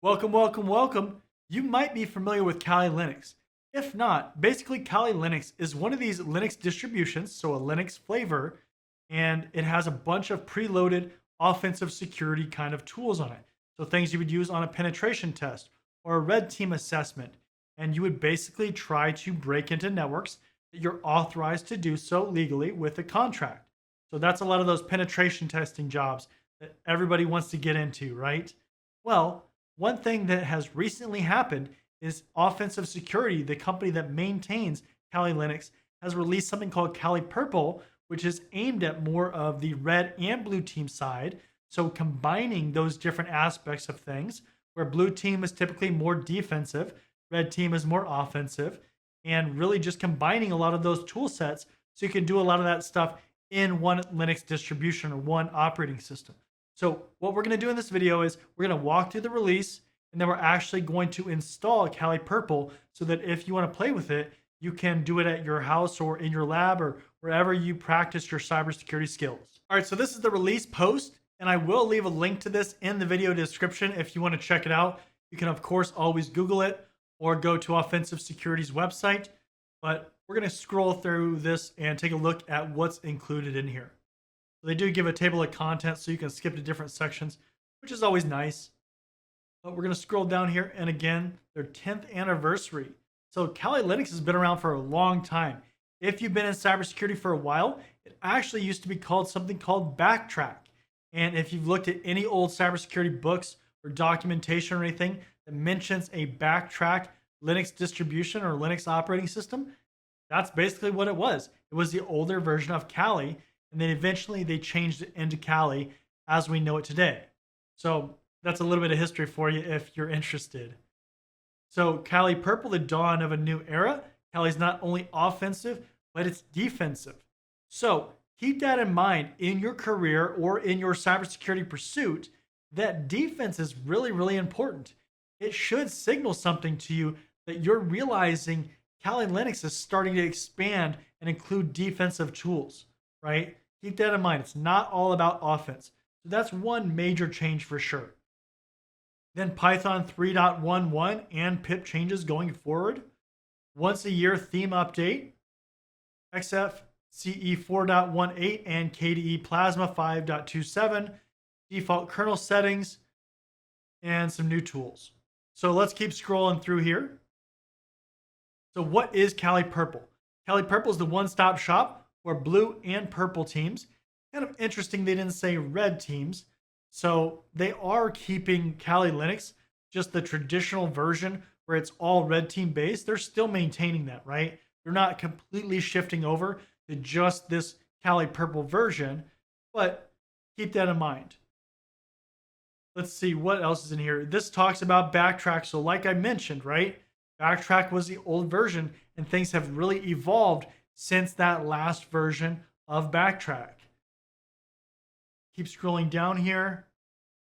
Welcome, welcome, welcome. You might be familiar with Kali Linux. If not, basically Kali Linux is one of these Linux distributions, so a Linux flavor, and it has a bunch of preloaded offensive security kind of tools on it. So things you would use on a penetration test or a red team assessment. And you would basically try to break into networks that you're authorized to do so legally with a contract. So that's a lot of those penetration testing jobs that everybody wants to get into, right? Well, one thing that has recently happened is Offensive Security, the company that maintains Kali Linux, has released something called Kali Purple, which is aimed at more of the red and blue team side. So combining those different aspects of things, where blue team is typically more defensive, red team is more offensive, and really just combining a lot of those tool sets so you can do a lot of that stuff in one Linux distribution or one operating system. So what we're going to do in this video is we're going to walk through the release, and then we're actually going to install Kali Purple so that if you want to play with it, you can do it at your house or in your lab or wherever you practice your cybersecurity skills. All right, so this is the release post, and I will leave a link to this in the video description if you want to check it out. You can, of course, always Google it or go to Offensive Security's website, but we're going to scroll through this and take a look at what's included in here. They do give a table of contents so you can skip to different sections, which is always nice. But we're going to scroll down here, and again, their 10th anniversary. So Kali Linux has been around for a long time. If you've been in cybersecurity for a while, it actually used to be called something called Backtrack. And if you've looked at any old cybersecurity books or documentation or anything that mentions a Backtrack Linux distribution or Linux operating system, that's basically what it was. It was the older version of Kali, and then eventually they changed it into Kali as we know it today. So that's a little bit of history for you if you're interested. So Kali Purple, the dawn of a new era. Kali is not only offensive, but it's defensive. So keep that in mind in your career or in your cybersecurity pursuit, that defense is really, really important. It should signal something to you that you're realizing Kali Linux is starting to expand and include defensive tools, right? Keep that in mind. It's not all about offense. So that's one major change for sure. Then Python 3.11 and pip changes going forward. Once a year theme update. XFCE 4.18 and KDE Plasma 5.27. Default kernel settings and some new tools. So let's keep scrolling through here. So what is Kali Purple? Kali Purple is the one-stop shop for blue and purple teams. Kind of interesting they didn't say red teams. So they are keeping Kali Linux, just the traditional version where it's all red team based. They're still maintaining that, right? They're not completely shifting over to just this Kali Purple version, but keep that in mind. Let's see what else is in here. This talks about Backtrack. So like I mentioned, right? Backtrack was the old version, and things have really evolved since that last version of Backtrack. Keep scrolling down here.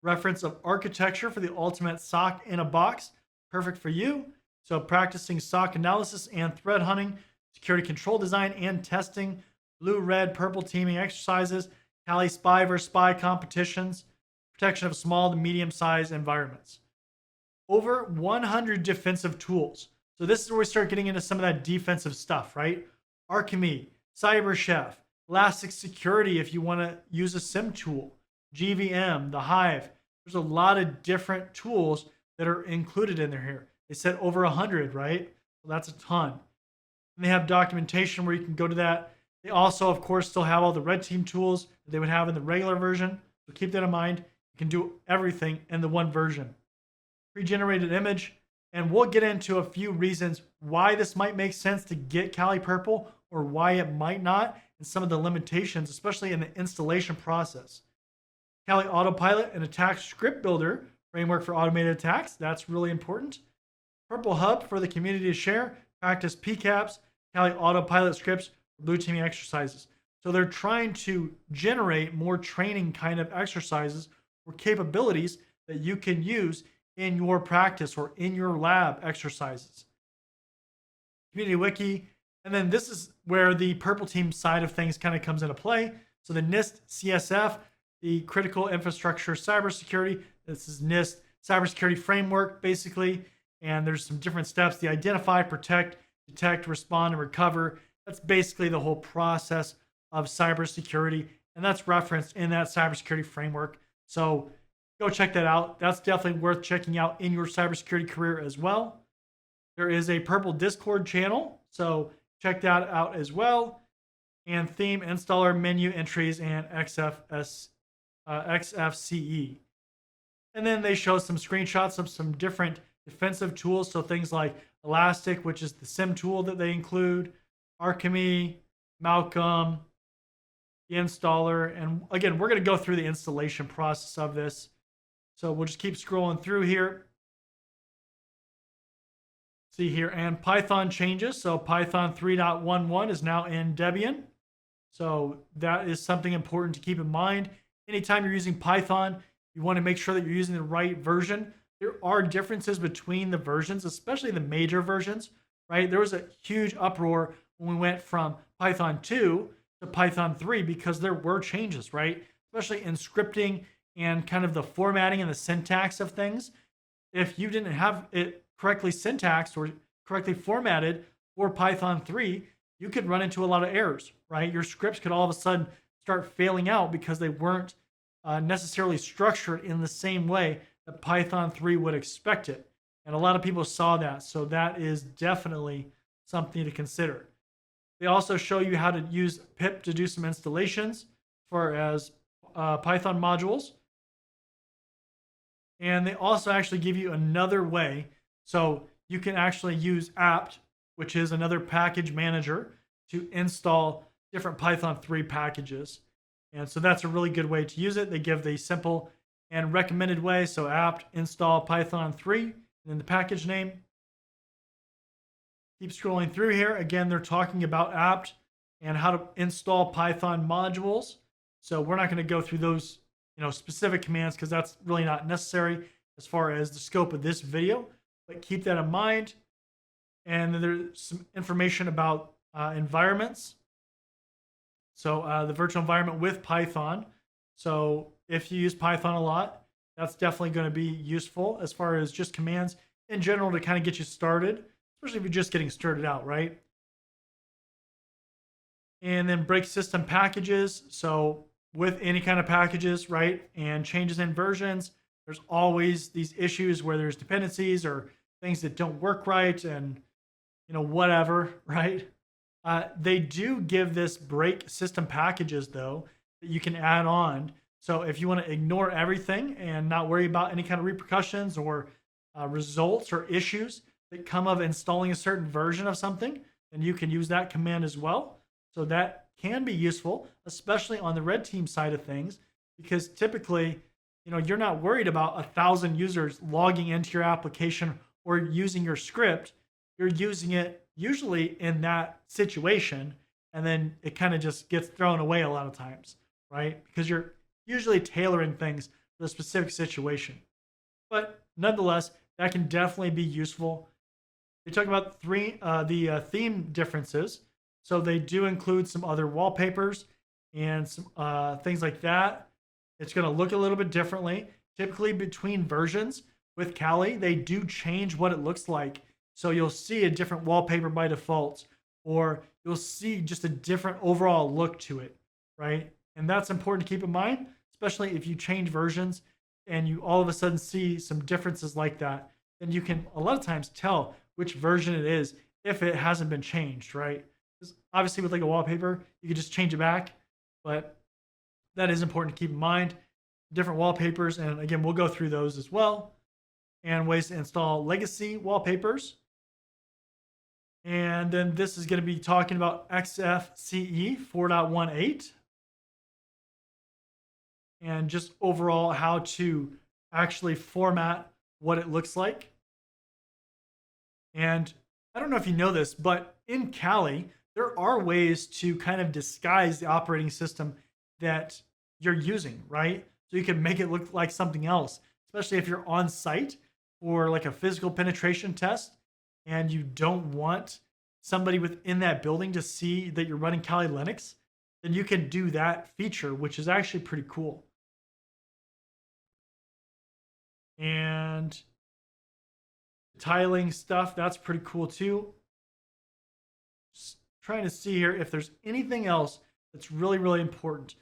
Reference of architecture for the ultimate SOC in a box. Perfect for you. So practicing SOC analysis and threat hunting, security control design and testing, blue, red, purple teaming exercises, Kali spy versus spy competitions, protection of small to medium-sized environments. Over 100 defensive tools. So this is where we start getting into some of that defensive stuff, right? Archimede, CyberChef, Elastic Security if you want to use a SIM tool, GVM, the Hive. There's a lot of different tools that are included in there here. They said over 100, right? Well, that's a ton. And they have documentation where you can go to that. They also, of course, still have all the red team tools that they would have in the regular version. So keep that in mind. You can do everything in the one version. Pre-generated image, and we'll get into a few reasons why this might make sense to get Kali Purple or why it might not, and some of the limitations, especially in the installation process. Kali Autopilot, an attack script builder framework for automated attacks. That's really important. Purple Hub for the community to share, practice PCAPs, Kali Autopilot scripts for blue teaming exercises. So they're trying to generate more training kind of exercises or capabilities that you can use in your practice or in your lab exercises. Community wiki. And then this is where the purple team side of things kind of comes into play. So the NIST CSF, the critical infrastructure cybersecurity. This is NIST cybersecurity framework, basically. And there's some different steps: the identify, protect, detect, respond, and recover. That's basically the whole process of cybersecurity, and that's referenced in that cybersecurity framework. So go check that out. That's definitely worth checking out in your cybersecurity career as well. There is a purple Discord channel, so check that out as well. And theme, installer, menu entries, and XFCE. And then they show some screenshots of some different defensive tools. So things like Elastic, which is the SIM tool that they include, Archemy, Malcolm, the installer. And again, we're going to go through the installation process of this. So we'll just keep scrolling through here. See here, and Python changes. So Python 3.11 is now in Debian. So that is something important to keep in mind. Anytime you're using Python, you want to make sure that you're using the right version. There are differences between the versions, especially the major versions, right? There was a huge uproar when we went from Python 2 to Python 3 because there were changes, right? Especially in scripting and kind of the formatting and the syntax of things. If you didn't have it correctly syntaxed or correctly formatted for Python 3, you could run into a lot of errors, right? Your scripts could all of a sudden start failing out because they weren't necessarily structured in the same way that Python 3 would expect it. And a lot of people saw that. So that is definitely something to consider. They also show you how to use pip to do some installations for as Python modules. And they also actually give you another way. So you can actually use apt, which is another package manager, to install different Python 3 packages. And so that's a really good way to use it. They give the simple and recommended way. So apt install Python 3 and then the package name. Keep scrolling through here. Again, they're talking about apt and how to install Python modules. So we're not going to go through those specific commands because that's really not necessary as far as the scope of this video. But keep that in mind. And then there's some information about environments. So the virtual environment with Python. So if you use Python a lot, that's definitely going to be useful as far as just commands in general to kind of get you started, especially if you're just getting started out, right? And then break system packages. So with any kind of packages, right, and changes in versions, there's always these issues where there's dependencies or things that don't work right and, whatever, right? They do give this break system packages, though, that you can add on. So if you want to ignore everything and not worry about any kind of repercussions or results or issues that come of installing a certain version of something, then you can use that command as well. So that can be useful, especially on the red team side of things, because typically, you're not worried about 1,000 users logging into your application or using your script. You're using it usually in that situation, and then it kind of just gets thrown away a lot of times, right? Because you're usually tailoring things for the specific situation. But nonetheless, that can definitely be useful. They talk about the theme differences. So they do include some other wallpapers and some things like that. It's going to look a little bit differently. Typically between versions with Kali, they do change what it looks like. So you'll see a different wallpaper by default, or you'll see just a different overall look to it, right? And that's important to keep in mind, especially if you change versions and you all of a sudden see some differences like that. Then you can a lot of times tell which version it is if it hasn't been changed, right? Obviously with like a wallpaper, you can just change it back, but that is important to keep in mind. Different wallpapers, and again, we'll go through those as well. And ways to install legacy wallpapers. And then this is going to be talking about XFCE 4.18. And just overall how to actually format what it looks like. And I don't know if you know this, but in Kali, there are ways to kind of disguise the operating system that you're using, right? So you can make it look like something else, especially if you're on site for like a physical penetration test and you don't want somebody within that building to see that you're running Kali Linux, then you can do that feature, which is actually pretty cool. And tiling stuff, that's pretty cool too. Just trying to see here if there's anything else that's really, really important.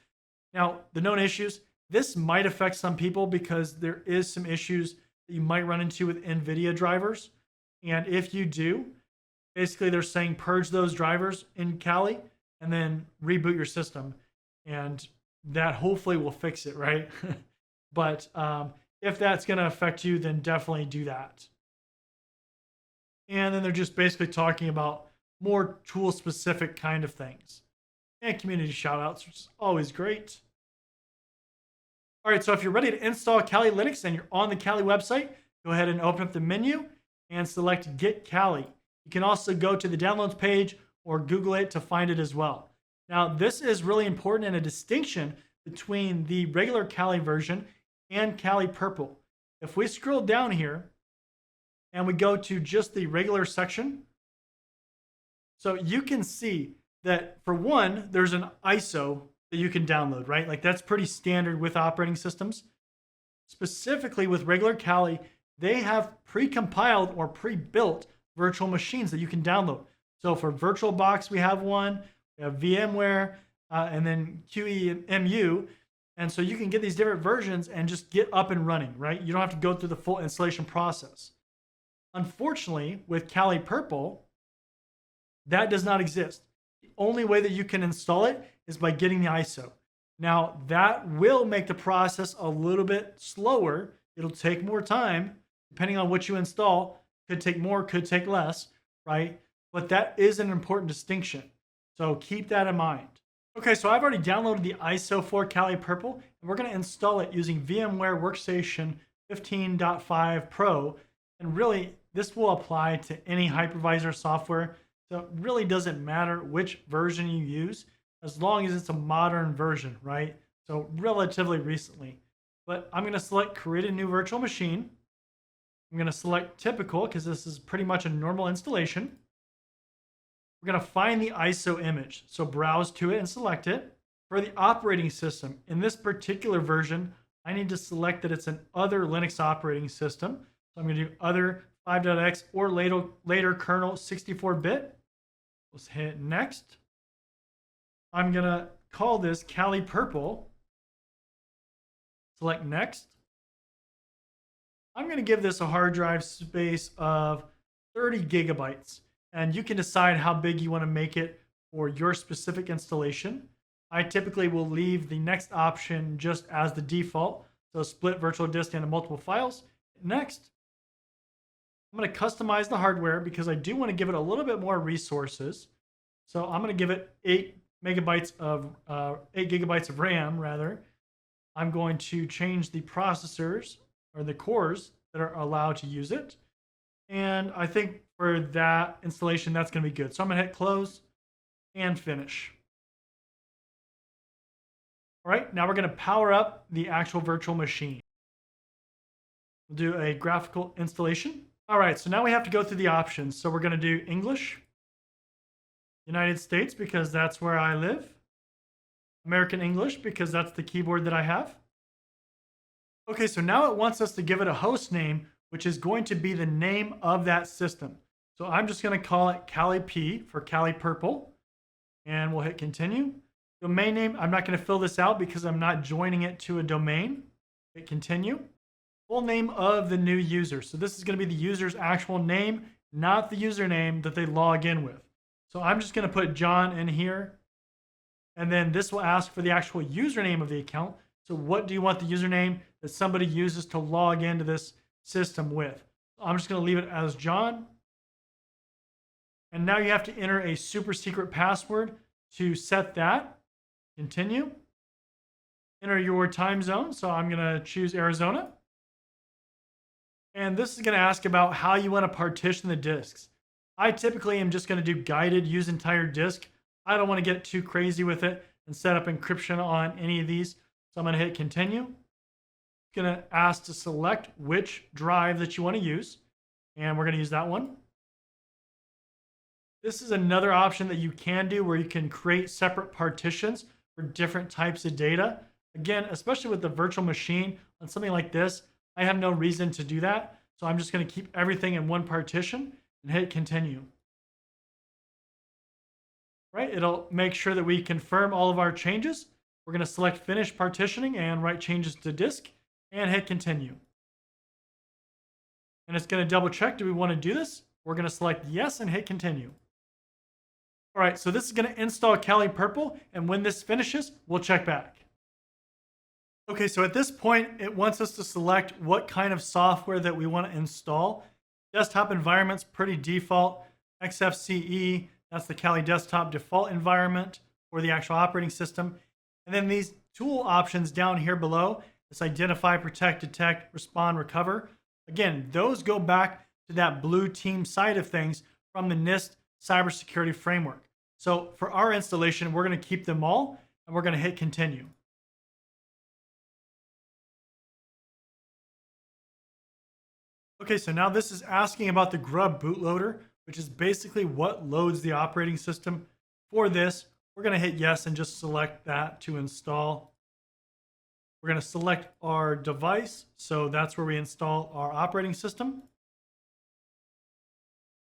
Now, the known issues, this might affect some people because there is some issues that you might run into with NVIDIA drivers. And if you do, basically they're saying purge those drivers in Kali and then reboot your system. And that hopefully will fix it, right? But if that's going to affect you, then definitely do that. And then they're just basically talking about more tool specific kind of things. And community shout outs, which is always great. All right, so if you're ready to install Kali Linux and you're on the Kali website, go ahead and open up the menu and select Get Kali. You can also go to the downloads page or Google it to find it as well. Now, this is really important and a distinction between the regular Kali version and Kali Purple. If we scroll down here and we go to just the regular section, so you can see that for one, there's an ISO that you can download, right? Like that's pretty standard with operating systems. Specifically with regular Kali, they have pre-compiled or pre-built virtual machines that you can download. So for VirtualBox, we have one, we have VMware, and then QEMU. And so you can get these different versions and just get up and running, right? You don't have to go through the full installation process. Unfortunately, with Kali Purple, that does not exist. The only way that you can install it is by getting the ISO. Now, that will make the process a little bit slower. It'll take more time, depending on what you install. Could take more, could take less, right? But that is an important distinction. So keep that in mind. Okay, so I've already downloaded the ISO for Kali Purple, and we're going to install it using VMware Workstation 15.5 Pro. And really, this will apply to any hypervisor software. So it really doesn't matter which version you use, as long as it's a modern version, right? So relatively recently. But I'm going to select Create a New Virtual Machine. I'm going to select Typical because this is pretty much a normal installation. We're going to find the ISO image. So browse to it and select it. For the operating system, in this particular version, I need to select that it's an other Linux operating system. So I'm going to do other 5.x or later kernel 64-bit. Let's hit next. I'm going to call this Kali Purple. Select next. I'm going to give this a hard drive space of 30 gigabytes. And you can decide how big you want to make it for your specific installation. I typically will leave the next option just as the default. So split virtual disk into multiple files. Next. I'm going to customize the hardware because I do want to give it a little bit more resources. So I'm going to give it 8 gigabytes of RAM rather. I'm going to change the processors or the cores that are allowed to use it. And I think for that installation, that's going to be good. So I'm going to hit close and finish. All right, now we're going to power up the actual virtual machine. We'll do a graphical installation. All right, so now we have to go through the options. So we're going to do English, United States, because that's where I live, American English, because that's the keyboard that I have. Okay, so now it wants us to give it a host name, which is going to be the name of that system. So I'm just going to call it Kali P for Kali Purple, and we'll hit continue. Domain name, I'm not going to fill this out because I'm not joining it to a domain. Hit continue. Full name of the new user. So this is going to be the user's actual name, not the username that they log in with. So I'm just going to put John in here, and then this will ask for the actual username of the account. So what do you want the username that somebody uses to log into this system with? I'm just going to leave it as John. And now you have to enter a super secret password to set that. Continue. Enter your time zone. So I'm going to choose Arizona. And this is going to ask about how you want to partition the disks. I typically am just going to do guided use entire disk. I don't want to get too crazy with it and set up encryption on any of these. So I'm going to hit continue. It's going to ask to select which drive that you want to use. And we're going to use that one. This is another option that you can do where you can create separate partitions for different types of data. Again, especially with the virtual machine on something like this, I have no reason to do that. So I'm just going to keep everything in one partition and hit continue. Right? It'll make sure that we confirm all of our changes. We're going to select finish partitioning and write changes to disk and hit continue. And it's going to double check, do we want to do this? We're going to select yes and hit continue. All right, so this is going to install Kali Purple, and when this finishes, we'll check back. Okay, so at this point, it wants us to select what kind of software that we want to install. Desktop environment's pretty default. XFCE, that's the Kali desktop default environment for the actual operating system. And then these tool options down here below, this identify, protect, detect, respond, recover. Again, those go back to that blue team side of things from the NIST cybersecurity framework. So for our installation, we're going to keep them all, and we're going to hit continue. Okay, so now this is asking about the Grub bootloader, which is basically what loads the operating system. For this, we're going to hit yes and just select that to install. We're going to select our device, so that's where we install our operating system.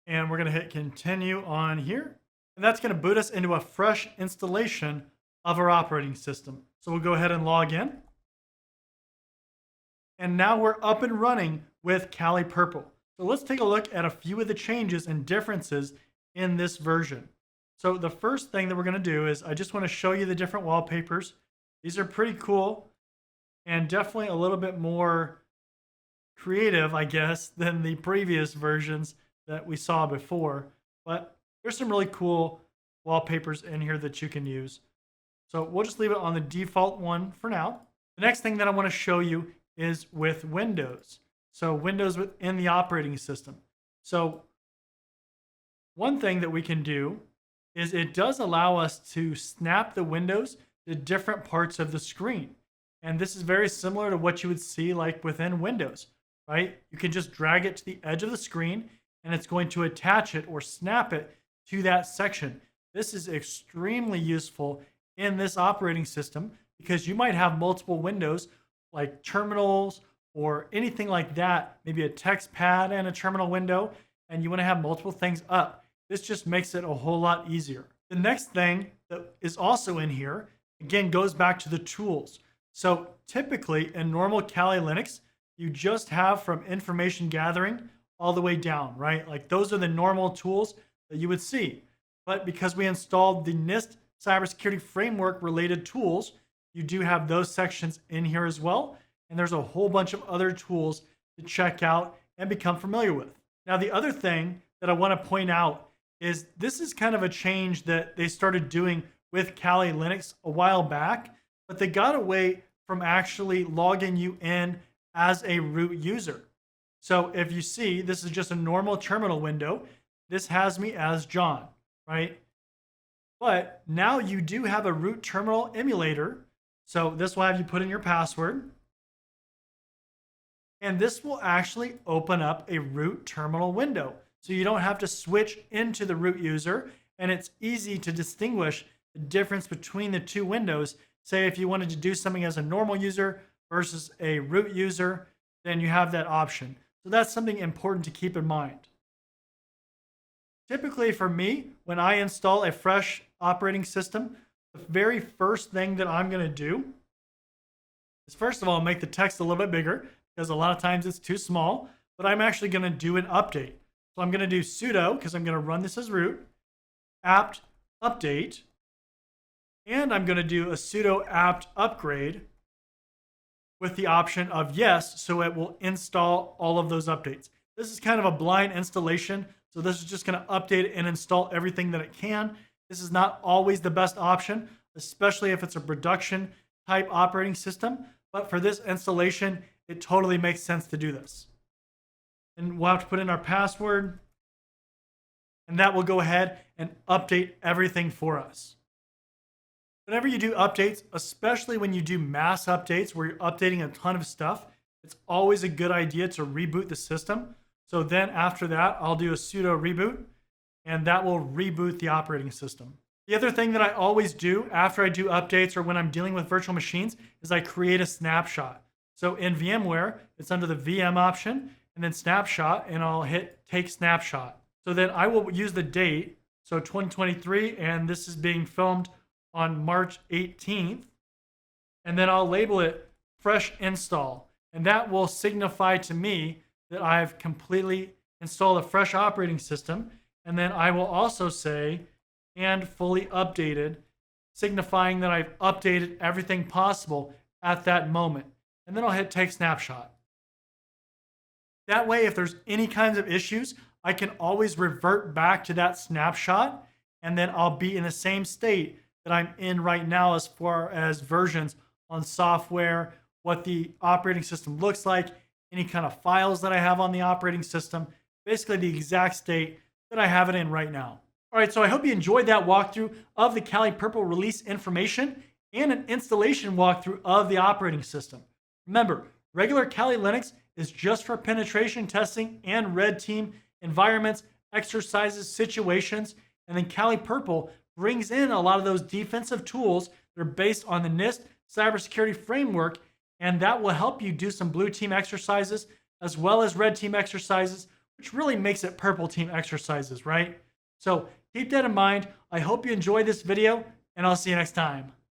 And we're going to hit continue on here. And that's going to boot us into a fresh installation of our operating system. So we'll go ahead and log in. And now we're up and running with Kali Purple. So let's take a look at a few of the changes and differences in this version. So the first thing that we're going to do is I just want to show you the different wallpapers. These are pretty cool and definitely a little bit more creative, I guess, than the previous versions that we saw before. But there's some really cool wallpapers in here that you can use. So we'll just leave it on the default one for now. The next thing that I want to show you is with Windows. So Windows within the operating system. So one thing that we can do is it does allow us to snap the windows to different parts of the screen. And this is very similar to what you would see like within Windows, right? You can just drag it to the edge of the screen and it's going to attach it or snap it to that section. This is extremely useful in this operating system because you might have multiple windows like terminals or anything like that, maybe a text pad and a terminal window, and you want to have multiple things up. This just makes it a whole lot easier. The next thing that is also in here, again, goes back to the tools. So typically in normal Kali Linux, you just have from information gathering all the way down, right? Like those are the normal tools that you would see. But because we installed the NIST cybersecurity framework related tools, you do have those sections in here as well. And there's a whole bunch of other tools to check out and become familiar with. Now, the other thing that I want to point out is this is kind of a change that they started doing with Kali Linux a while back, but they got away from actually logging you in as a root user. So if you see, this is just a normal terminal window. This has me as John, right? But now you do have a root terminal emulator. So this will have you put in your password. And this will actually open up a root terminal window. So you don't have to switch into the root user. And it's easy to distinguish the difference between the two windows. Say if you wanted to do something as a normal user versus a root user, then you have that option. So that's something important to keep in mind. Typically for me, when I install a fresh operating system, the very first thing that I'm going to do is first of all, make the text a little bit bigger because a lot of times it's too small, but I'm actually going to do an update. So I'm going to do sudo, because I'm going to run this as root, apt update, and I'm going to do a sudo apt upgrade with the option of yes, so it will install all of those updates. This is kind of a blind installation, so this is just going to update and install everything that it can. This is not always the best option, especially if it's a production type operating system, but for this installation, it totally makes sense to do this. And we'll have to put in our password, and that will go ahead and update everything for us. Whenever you do updates, especially when you do mass updates where you're updating a ton of stuff, it's always a good idea to reboot the system. So then after that, I'll do a sudo reboot, and that will reboot the operating system. The other thing that I always do after I do updates or when I'm dealing with virtual machines is I create a snapshot. So in VMware, it's under the VM option and then snapshot, and I'll hit take snapshot. So then I will use the date, so 2023, and this is being filmed on March 18th. And then I'll label it fresh install. And that will signify to me that I've completely installed a fresh operating system. And then I will also say, and fully updated, signifying that I've updated everything possible at that moment. And then I'll hit take snapshot. That way, if there's any kinds of issues, I can always revert back to that snapshot, and then I'll be in the same state that I'm in right now as far as versions on software, what the operating system looks like, any kind of files that I have on the operating system, basically the exact state that I have it in right now. All right, so I hope you enjoyed that walkthrough of the Kali Purple release information and an installation walkthrough of the operating system. Remember, regular Kali Linux is just for penetration testing and red team environments, exercises, situations, and then Kali Purple brings in a lot of those defensive tools that are based on the NIST cybersecurity framework, and that will help you do some blue team exercises as well as red team exercises, which really makes it purple team exercises, right? So keep that in mind. I hope you enjoyed this video, and I'll see you next time.